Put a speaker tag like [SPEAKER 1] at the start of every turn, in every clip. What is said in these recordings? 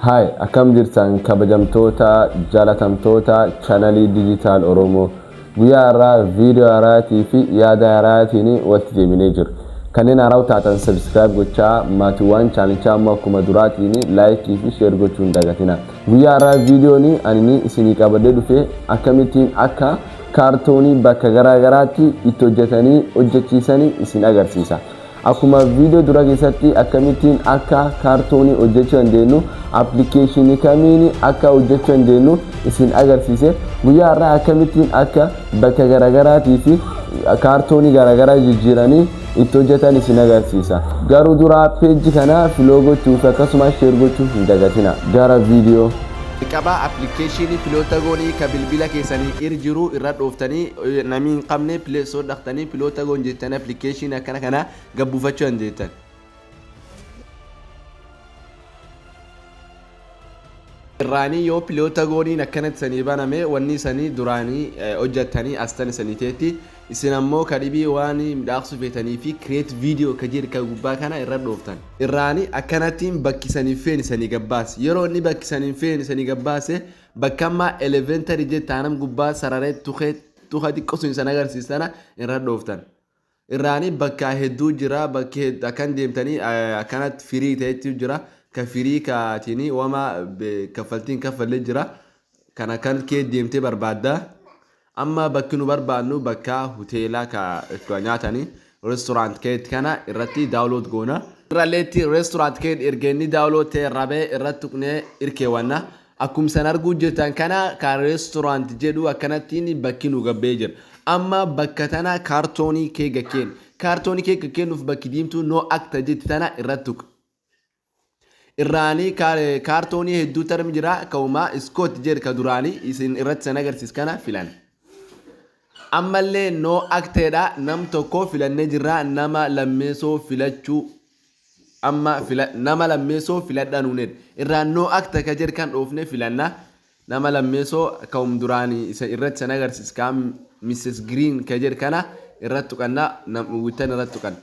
[SPEAKER 1] Hi, akkam jirtan kabajamtoota jaalatamtoota chaanalii Digital Oromoo. Guyyaa har'aa viidiyoo haaraatii fi yaada haaraatiin walitti deebinee jirra. Kanneen haaraa taatan subscribe gochaa maatiiwwan chaanichaa ammoo akkuma duraatiin like fi share gochuun dagatina. Guyyaa har'aa viidiyoon ani isinii qabadee dhufe akkamittiin akka kaartoonii bakka garaagaraatti itti hojjetanii hojjechiisanii isin agarsiisa. Akkuma viidiyoo dura keessatti akkamittiin akka kaartoonii hojjechuu dandeenyu application kamiin akka hojjechuu dandeenyu isin agarsiise. Guyyaa har'aa akkamittiin akka bakka garaagaraatti fi kaartoonii garaagaraa jijjiiranii itti hojjetan isin agarsiisa. Garuu dura page kana follow gochuu fi akkasumas share gochuu hin dagatina. Gara viidiyoo
[SPEAKER 2] Qaba application pilota goonii ka bilbila keessanii irjiru irra dhooftanii namni hin qabne play store dhaqtanii pilota goon jettan application akkana kana gabbuufachuu dandeettan. Irraanii yoo pilota gooniin akkanatti sanii baname wanni sanii duraanii hojjettanii astan sanii teetti isin ammoo kadhibii waan midhaaqsu feetanii fi create video ka jedhu ka gubbaa kana irra dhooftan. Irraanii akkanattiin bakkisanii feeni sanii gabbaas. Yeroo inni bakkisanii feeni sanii gabbaase bakka amma elementary jettaanam gubbaa sararee tuqa xiqqoo sun agarsiistana irra dhooftan. Irraanii bakka hedduu jira bakki akkan deemtanii akkanatti firii ta'etti jira. Kafirii kaatini wama kaffaltiin kaffalee jira kana kan kee deemtee barbaadda amma bakki nu barbaadnu bakka hoteelaa ka itti nyaatanii restaurant keetti kana irratti download goona irralleetti restaurant kee ergenni download ta'e rabee irratti tuqnee irkeewwanna akkuma san arguu jirtan kana ka restaurant jedhu akkanattiin bakki nu gabbee jira amma bakka tana kaartoonii kee gakkeenuuf bakki diimtuu no acta jetti tana irratti tuqa. Irraanii kaartoonii hedduu tarmi jira ka'umaa iskoot jedhu ka duraanii isin irratti san agarsiis kana filan. Ammallee no acteedha nam tokko filannee jirra nama lammeessoo filachuu amma nama lammeessoo filadhanuunedha. Irraan no acta ka jedhu kan dhoofne filanna nama lammeessoo ka'um duraanii irratti san agarsiis ka Mrs. Green ka jedhu kana irratti tuqanna namwittan irratti tuqanna.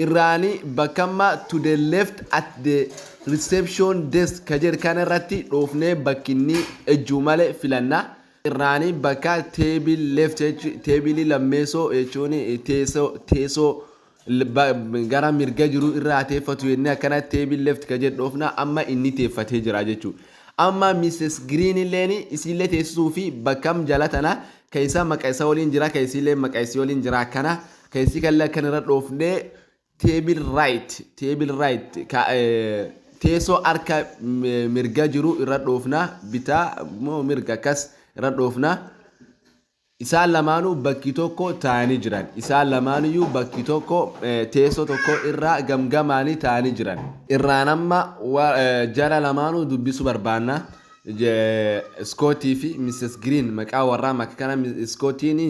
[SPEAKER 2] Irraanii bakkamma to the left at the reception desk ka jedhu kana irratti dhoofnee bakkinni ejjuu malee filanna. Irraanii bakka table left table lammeessoo jechuun teessoo gara mirga jiru irraa teeffatu jennee akkana table left ka jedhu dhoofna amma inni teeffatee jira jechuudha. Amma Mrs. Green illeen isiillee teessisuu fi bakkam jala tana ka isa maqaa isa waliin jira ka isiillee maqaa isii waliin jira akkana ka isii kallee akkana irra dhoofnee table right teessoo harka mirga jiru irra dhoofna bitaa moo mirga akkas irra dhoofna. Isaan lamaanuu bakki tokko taa'anii jiran. Isaan lamaaniyyuu bakki tokko teessoo tokko irra gamgamaanii taa'anii jiran. Irraan amma jara lamaanuu dubbisuu barbaanna. Scottii fi Mrs. Green maqaa warraa makka kana Scottiin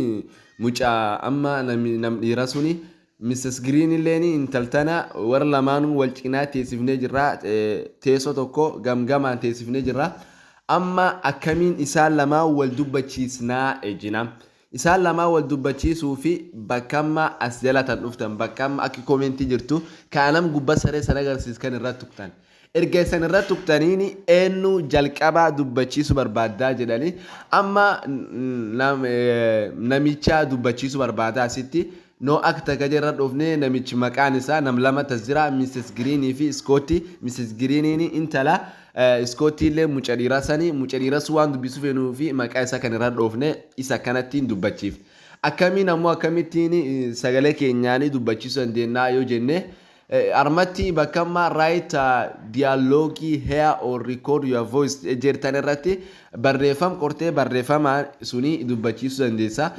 [SPEAKER 2] mucaa amma nam dhiira suni. Mrs. Green illeen intaltana warra lamaanuu wal cinaa teessifnee jirra teessoo tokko gamgamaan teessifnee jirra amma akkamiin isaan lamaa wal dubbachiisnaa ejina isaan lamaa wal dubbachiisuu fi bakkamma as jalatan dhuftan bakkamma akka koomentii jirtu kaanam gubbaa saree san agarsiiskan irratti tuqtan erga isan irratti tuqtaniin eenyu jalqabaa dubbachiisu barbaaddaa jedhanii amma namicha dubbachiisu barbaadaa asitti. No acta ka jedhu dhufnee namichi maqaan isaa nam lama tas jira Mrs. Green fi Scotty. Mrs. Green intala Scotty illee mucaa dhiiraa sanii mucaa dhiiras waan dubbisuu feenuu fi maqaa isaa kan irra dhufne isa kanattiin dubbachiif. Akkamiin ammoo akkamittiin sagalee keenyaanii dubbachiisuu dandeenya yoo jenne armatti bakkamma write dialogue here or record your voice jettan irratti barreeffam qortee barreeffama suni dubbachiisuu dandeessa.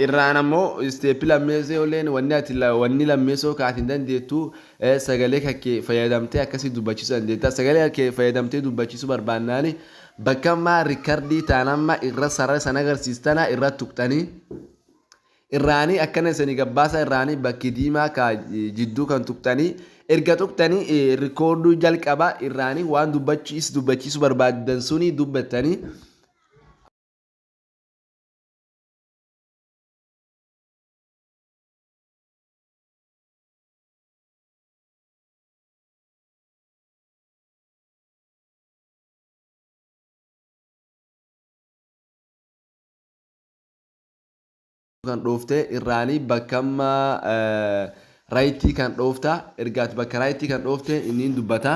[SPEAKER 2] Irraan ammoo isteepii lammeessoo illeen wanni lammeessoo kaatiin dandeettu sagalee kee fayyadamtee akkasii dubbachiisuu dandeetta. Sagalee kee fayyadamtee dubbachiisuu barbaannaan bakkamma riikardii taanamma irra sarara san agarsiistana irra tuqxanii irraanii akkana isanii gabbaasa irraanii bakki diimaa ka jidduu kan tuqxanii erga tuqxanii rikoorduu jalqaba irraanii waan dubbachiisuu barbaadan suni dubbattanii. kan dhoofte irraanii bakkamma raayitii kan dhoofta ergaati bakka raayitii kan dhoofte inni dubbata.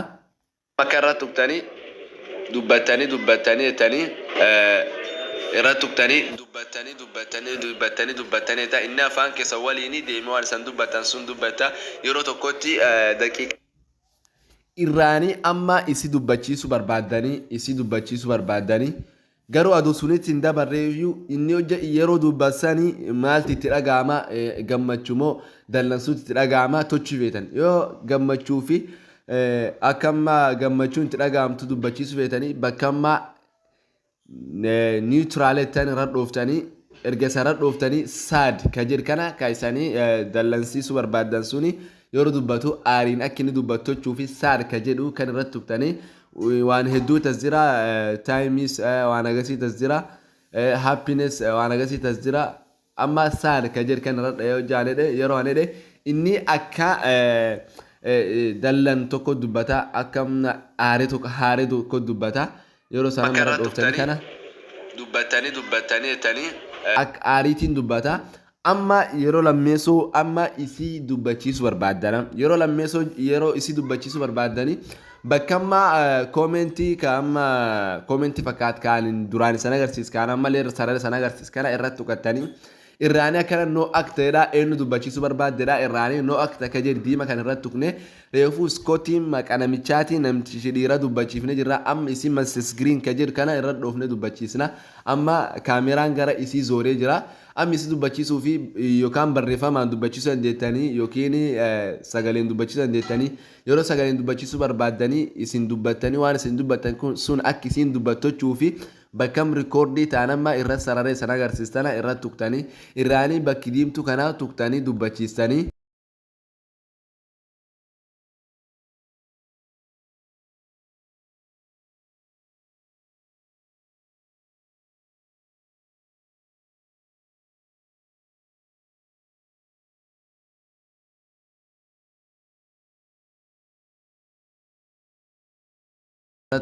[SPEAKER 2] Bakka irra tuqtanii dubbattanii jettanii irra tuqtanii dubbattanii ta'a inni afaan keessa waliin deemee waan isaan dubbatan sun dubbata yeroo tokkotti daqiiqa. Irraanii amma isi dubbachiisu barbaadanii garuu aduu sunitti hin dabarreeyyuu inni hojja yeroo dubbatanii maalti itti dhaga'ama gammachuu moo dallansuutti itti dhaga'ama tochuu feetan yoo gammachuu fi akkamma gammachuun itti dhaga'amtu dubbachiisu feetanii bakkamma niwutiraaleettan irra dhooftanii erga isa irra dhooftanii saad ka jedhu kana kaayisanii dallansiisuu barbaadan suni yeroo dubbatu aariin akka inni dubbatochuu fi saad ka jedhu kan irratti tuqtanii waan hedduu tas jira taayimis waan agarsiis tas jira happiness waan agarsiis tas jira amma saad ka jedhu kan irra jaanedhe yeroo anedhe inni akka dallan tokko dubbata akkamna aaree tokko dubbata yeroo isaan irra dhooftanii kana dubbattanii jettanii akka aariitiin dubbata. Amma yeroo lammeessoo amma isii dubbachiisu barbaadana yeroo lammeessoo yeroo isii dubbachiisu barbaadanii bakkamma koomentii kaamma koomentii fakkaat kaan duraan isaan agarsiis kaan ammallee sarara isaan agarsiis kana irratti tuqattanii irraanii akkana noo akteedha eenyu dubbachiisu barbaaddeedha irraanii noo akta akka jedhu diima kan irratti tuqne reefuu iskootiin maqaa namichaatii namtichi dhiira dubbachiifne jirra amma isii masis giriin ka jedhu kana irratti dhoofne dubbachiisna amma kaameraan gara isii zooree jira. Amma isi dubbachiisuu fi yookaan barreeffamaan dubbachiisuu dandeettanii yookiin sagaleen dubbachiisuu dandeettanii yeroo sagaleen dubbachiisuu barbaadanii isin dubbattanii waan isin dubbattan sun akka isin dubbattochuu fi bakkam rikoordii ta'an amma irra sararee sana agarsiistana irra tuqtanii irraanii bakki diimtuu kana tuqtanii dubbachiistanii.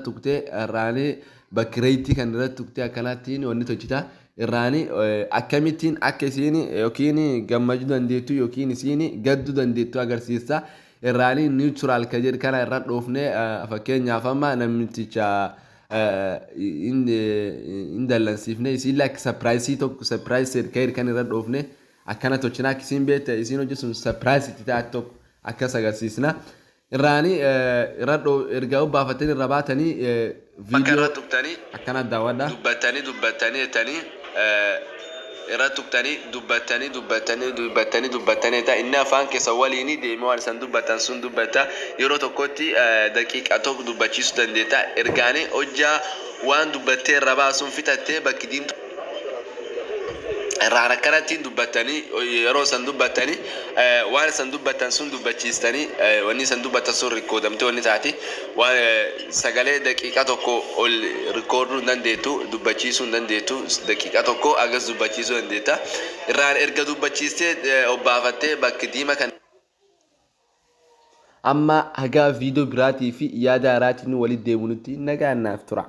[SPEAKER 2] Tuqtee irraanii bakki reeyitii kan irratti tuqtee akkanattiin wanni hojjeta irraanii akkamittiin akka isiin yookiin gammachuu dandeettu yookiin isiin gadduu dandeettu agarsiisa irraanii niwutiraal ka jedhu kana irra dhoofne fakkeenyaaf amma namticha hin dallansiifne isiin lakki sapiraayisii tokko sapiraayisii ka jedhu kan irra dhoofne akkana tolchina akka isiin beekte isiin hojjetu sapiraayisii taate tokko akkas agarsiisna. Irraanii irra erga baafatanii irra baatanii viidiyoo akkana daawwadha. Dubbattanii jettanii irra tuqtanii dubbattanii inni afaan keessa waliin deemee waan isaan dubbatan sun dubbata yeroo tokkotti daqiiqa tokko dubbachiisuu dandeetta ergaanii hojjaa waan dubbattee irra baasuun fitattee bakki diimtuu. Irraan akkanattiin dubbattanii yeroo isaan dubbattanii waan isaan dubbatan sun dubbachiistanii wanni isaan dubbatan sun rikoodamtee wanni taati waan sagalee daqiiqa tokko ol rikooduu hin dandeettu dubbachiisuu hin dandeettu daqiiqa tokko agas dubbachiisuu dandeetta irraan erga dubbachiistee obbaafattee bakki diima kan. Amma hagaa viidiyoo biraatii fi yaada haaraatiin walitti deemuutti nagaan naaf tura.